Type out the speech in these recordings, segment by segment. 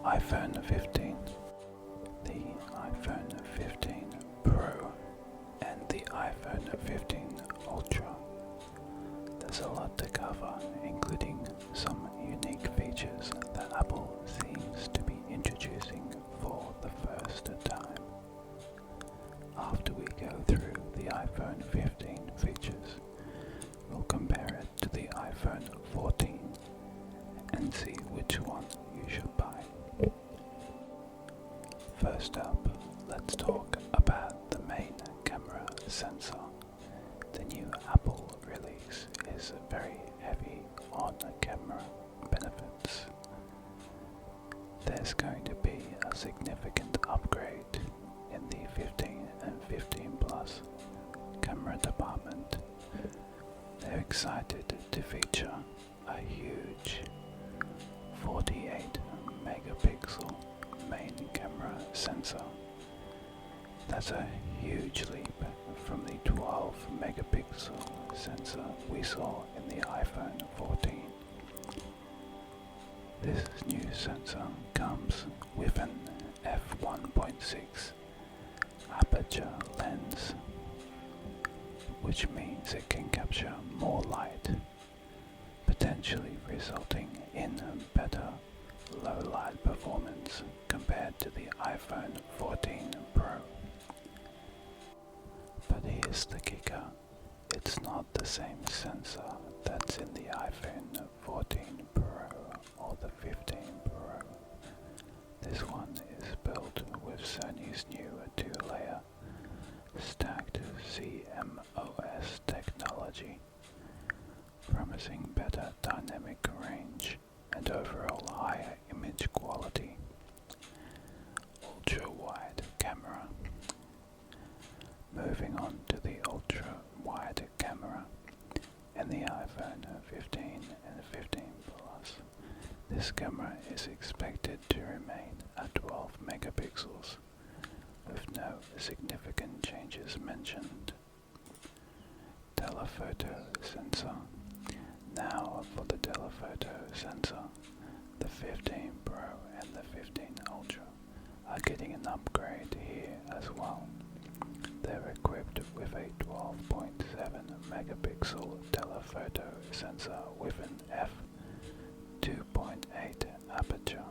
iPhone 15, the iPhone 15 Pro, and the iPhone 15 Ultra. There's a lot to cover, including some unique features that Apple seems to be introducing for the first time. After we go through the iPhone 15 features, we'll compare it to the iPhone 14 and see which one you should buy. First up, let's talk about the main camera sensor. The new Apple release is very heavy on camera benefits. There's going to be a significant upgrade in the 15 and 15 Plus camera department. They're excited to feature a huge 48 megapixel main camera sensor. That's a huge leap from the 12 megapixel sensor we saw in the iPhone 14. This new sensor comes with an f1.6 aperture lens, which means it can capture more light, potentially resulting in better low light performance compared to the iPhone 14 Pro. But here's the kicker, it's not the same sensor that's in the iPhone 14 Pro or the 15 Pro. This one is built with Sony's new 2-layer stacked CMOS technology, promising better dynamic range and overall higher image quality. Ultra-wide camera. Moving on to the ultra-wide camera in the iPhone 15 and 15 Plus. This camera is expected to remain at 12 megapixels, with no significant changes mentioned. Telephoto sensor. Now for the telephoto sensor, the 15 Pro and the 15 Ultra are getting an upgrade here as well. They're equipped with a 12.7 megapixel telephoto sensor with an f2.8 aperture.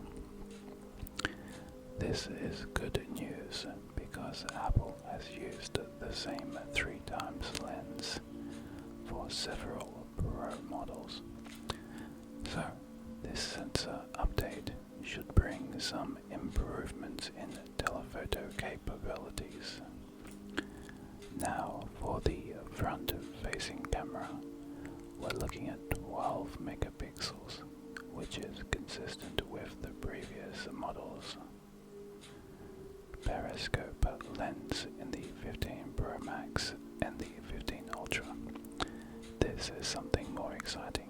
This is good news because Apple has used the same 3 times lens for several Pro models. So this sensor update should bring some improvements in telephoto capabilities. Now for the front-facing camera, we're looking at 12 megapixels, which is consistent with the previous models. Periscope lens in the 15 Pro Max and the 15 Ultra. This is something more exciting.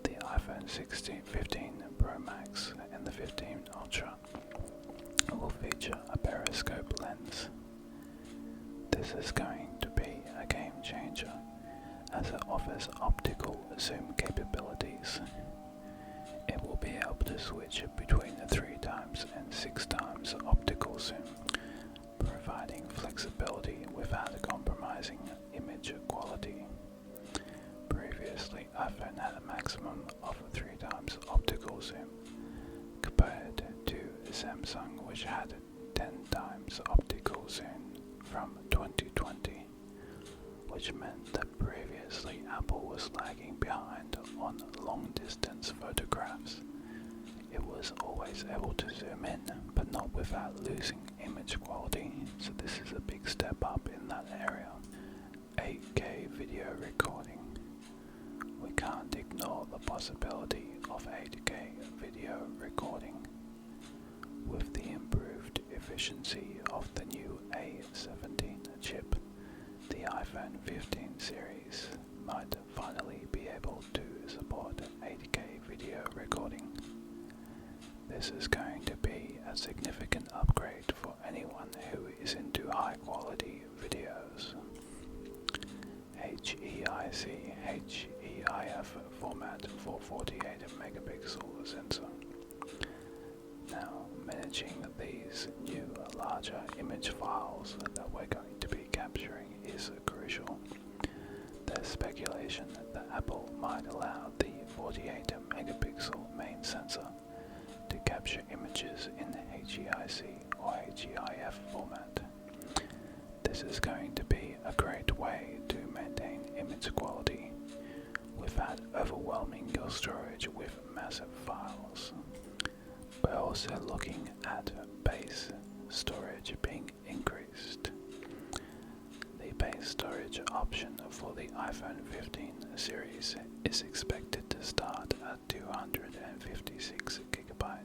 The iPhone 15 Pro Max and the 15 Ultra will feature a periscope lens. This is going to be a game changer as it offers optical zoom capabilities. It will be able to switch between the 3 times and 6 times optical zoom, providing flexibility without compromising image quality. Previously, iPhone had a maximum of 3 times optical zoom, compared to Samsung, which had 10 times optical zoom from 2020, which meant that previously Apple was lagging behind on long-distance photographs. It was always able to zoom in, but not without losing image quality, so this is a big step up in that area. 8K video recording. We can't ignore the possibility of 8K video recording. With the improved efficiency of the new A17 chip, the iPhone 15 series might finally be able to support 8K video recording. This is going to be a significant upgrade for anyone who is into high quality videos. HEIC, HEIF format for 48 megapixel sensor. Now, managing these new larger image files that we're going to be capturing is crucial. There's speculation that Apple might allow the 48 megapixel main sensor to capture images in HEIC or HEIF format. This is going to be a great way to maintain image quality without overwhelming your storage with massive files. We're also looking at base storage being increased. The base storage option for the iPhone 15 series is expected to start at 256 GB.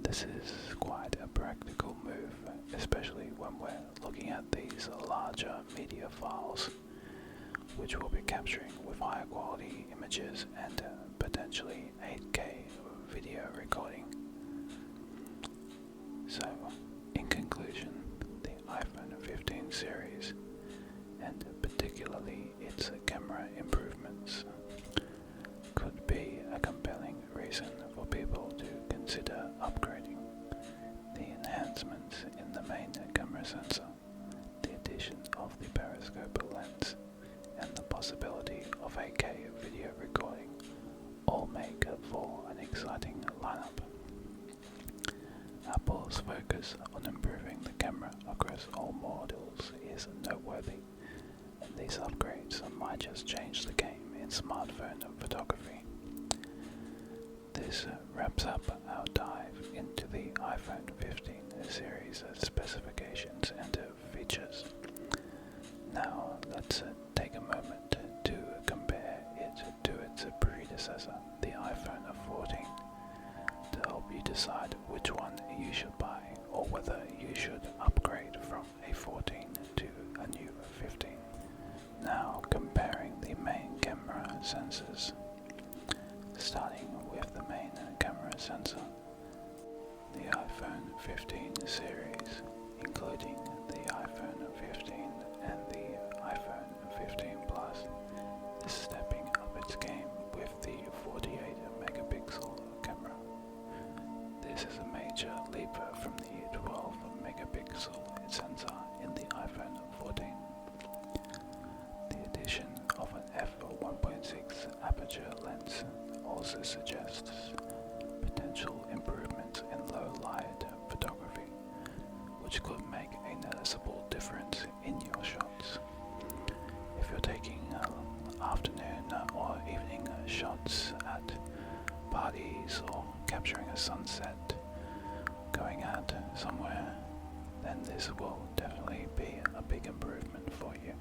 This is quite a practical move, especially when we're looking at these larger media files, which we'll be capturing with higher quality images and potentially 8K video recording. So, in conclusion, the iPhone 15 series, and particularly its camera improvements, could be a compelling reason for people to consider upgrading. The enhancements in the main camera sensor, the addition of the periscope lens, and the possibility of 8K video recording all make for an exciting lineup. Apple's focus on improving the camera across all models is noteworthy, and these upgrades might just change the game in smartphone photography. This wraps up our dive into the iPhone 15 series specifications and features. Now let's take a moment to compare it to its predecessor, the iPhone 14, to help you decide which one you should buy or whether you should upgrade from a 14 to a new 15. Now comparing the main camera sensors. Starting with the main camera sensor, the iPhone 15 series, including the iPhone 15 and the iPhone 15 Plus, is stepping up its game with the 48 megapixel camera. This is a major leap from the 12 megapixel sensor in the iPhone 14. The addition of an f1.6 aperture lens also suggests potential improvements in low light photography, which could make a noticeable difference in your shots. If you're taking afternoon or evening shots at parties or capturing a sunset, going out somewhere, then this will definitely be a big improvement for you.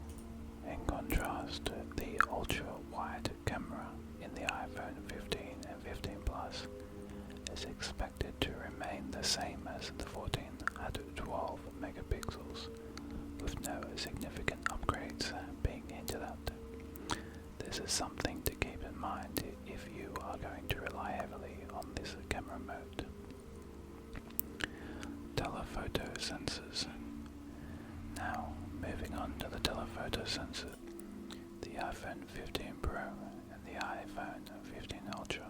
In contrast, the ultra-wide camera in the iPhone 15 and 15 Plus is expected to remain the same as the 14 at 12 megapixels, with no significant upgrades being hinted at. This is something to keep in mind if you are going to rely heavily on this camera mode. Telephoto sensors. Now, moving on to the telephoto sensor. The iPhone 15 Pro and the iPhone 15 Ultra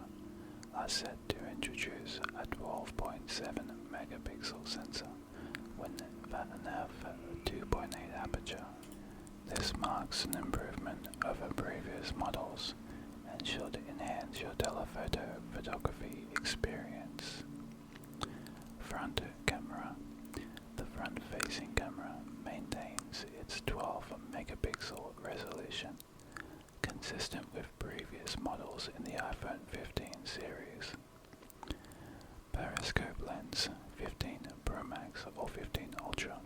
are set to introduce a 12.7 megapixel sensor when an f2.8 aperture. This marks an improvement over previous models and should enhance your telephoto photography experience. Front camera. The front-facing camera maintains its 12 megapixel resolution, consistent with previous models in the iPhone 15 series. Periscope lens, 15 Pro Max or 15 Ultra.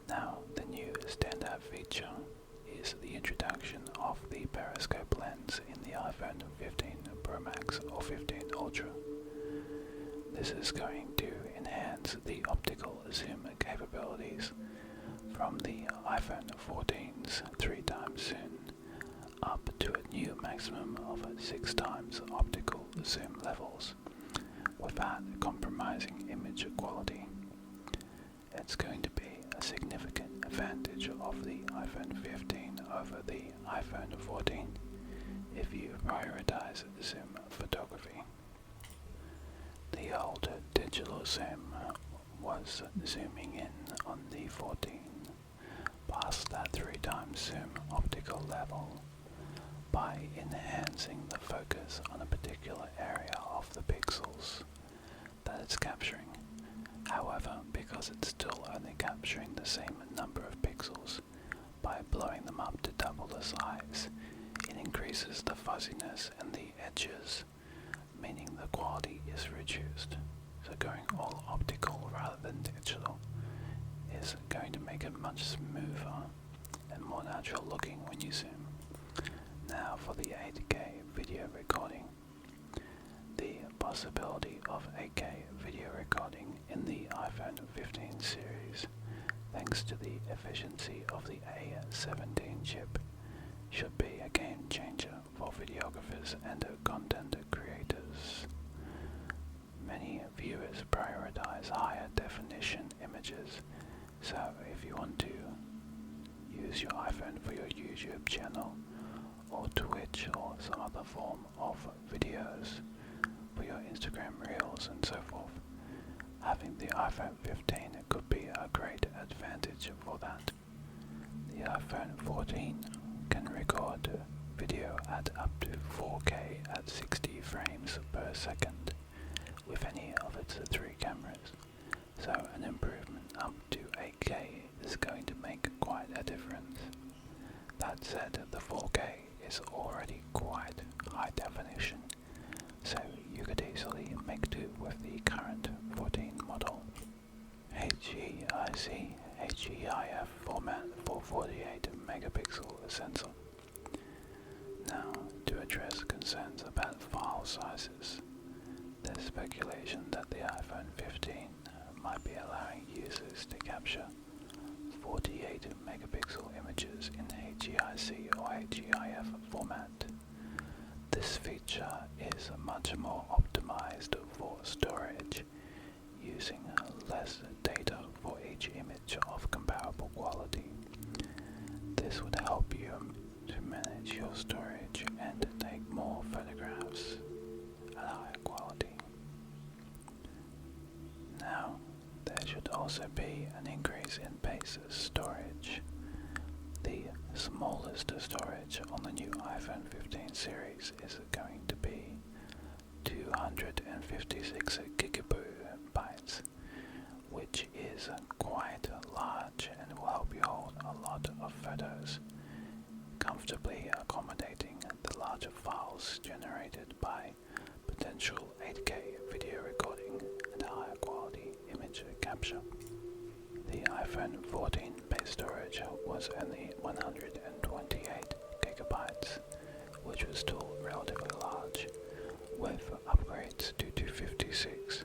Now, the new standout feature is the introduction of the periscope lens in the iPhone 15 Pro Max or 15 Ultra. This is going to enhance the optical zoom capabilities from the iPhone 14's 3x zoom up to a new maximum of 6x optical zoom levels without compromising image quality. It's going to be a significant advantage of the iPhone 15 over the iPhone 14 if you prioritize zoom photography. The old digital zoom was zooming in on the 14 past that 3 times zoom optical level by enhancing the focus on a particular area of the pixels that it's capturing. However, because it's still only capturing the same number of pixels, by blowing them up to double the size, it increases the fuzziness and the edges, meaning the quality is reduced. So going all optical rather than digital is going to make it much smoother and more natural looking when you zoom. Now for the 8K video recording. The possibility of 8K video recording in the iPhone 15 series, thanks to the efficiency of the A17 chip, should be a game changer for videographers and content creators. Many viewers prioritize higher definition images, so if you want to use your iPhone for your YouTube channel or Twitch or some other form of videos for your Instagram Reels and so forth, having the iPhone 15 could be a great advantage for that. The iPhone 14 can record video at up to 4K at 60 frames per second with any of its 3 cameras, so an improvement up to 8K is going to make quite a difference. That said, the 4K is already quite high definition, so you could easily make do with the current 14 model. HEIC/HEIF format for 48 megapixel sensor. Now, to address concerns about file sizes, there's speculation that the iPhone 15 might be allowing users to capture 48 megapixel images in HEIC or HEIF format. This feature is much more optimized for storage, using less data for each image of comparable quality. This would help you to manage your storage and take more photographs at higher quality. Now, there should also be an increase in base storage. The smallest storage on the new iPhone 15 series is going to be 256 gigabytes, which is quite large and will help you hold a lot of photos, comfortably accommodating the larger files generated by potential 8K video recording and higher quality image capture. The iPhone 14 base storage was only 128 gigabytes, which was still relatively large, with upgrades to 256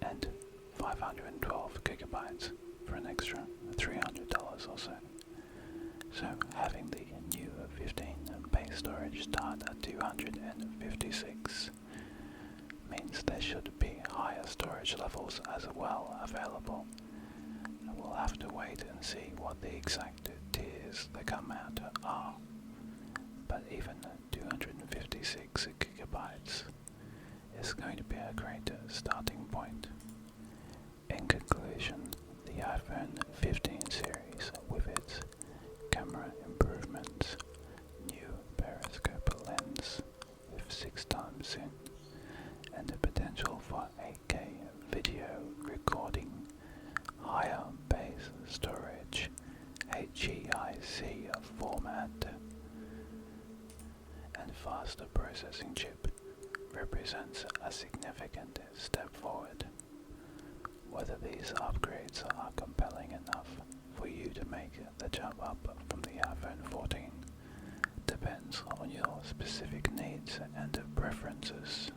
and 512 gigabytes for an extra $300 or so. So having the new 15 base storage start at 256 means there should be higher storage levels as well available. We'll have to wait and see what the exact tiers that come out are, but even 256 gigabytes is going to be a great starting point. In conclusion, the iPhone 15 series with its camera improvements, new periscope lens with 6 times zoom, and the potential for 8K video recording, higher base storage, HEIC format, and faster processing chip represents a significant step forward. Whether these upgrades are compelling enough for you to make the jump up from the iPhone 14 depends on your specific needs and preferences.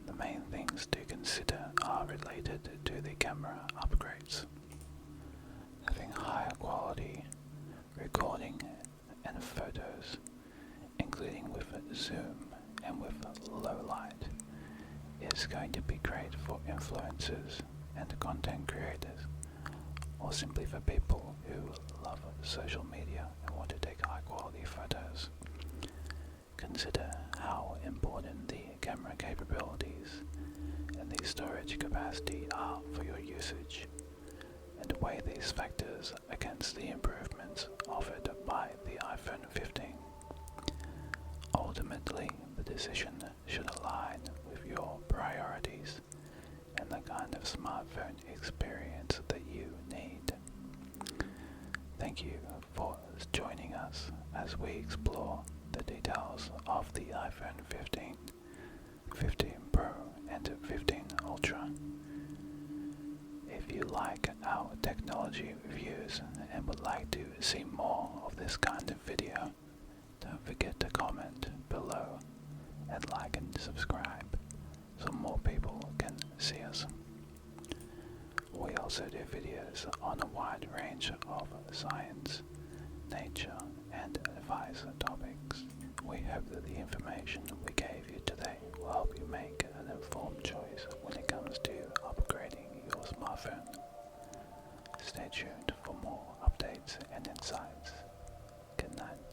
The main things to consider are related to the camera upgrades. Having higher quality recording and photos, including with zoom and with low light, is going to be great for influencers and content creators, or simply for people who love social media and want to take high quality photos. Consider how important the camera capabilities and the storage capacity are for your usage, and weigh these factors against the improvements offered by the iPhone 15. Ultimately, the decision should align with your priorities and the kind of smartphone experience that you need. Thank you for joining us as we explore the details of the iPhone 15, 15 Pro and 15 Ultra. If you like our technology reviews and would like to see more of this kind of video, don't forget to comment below and like and subscribe so more people can see us. We also do videos on a wide range of science, nature and advice topics. We hope that the information we gave you today will help you make an informed choice when it comes to upgrading your smartphone. Stay tuned for more updates and insights. Good night.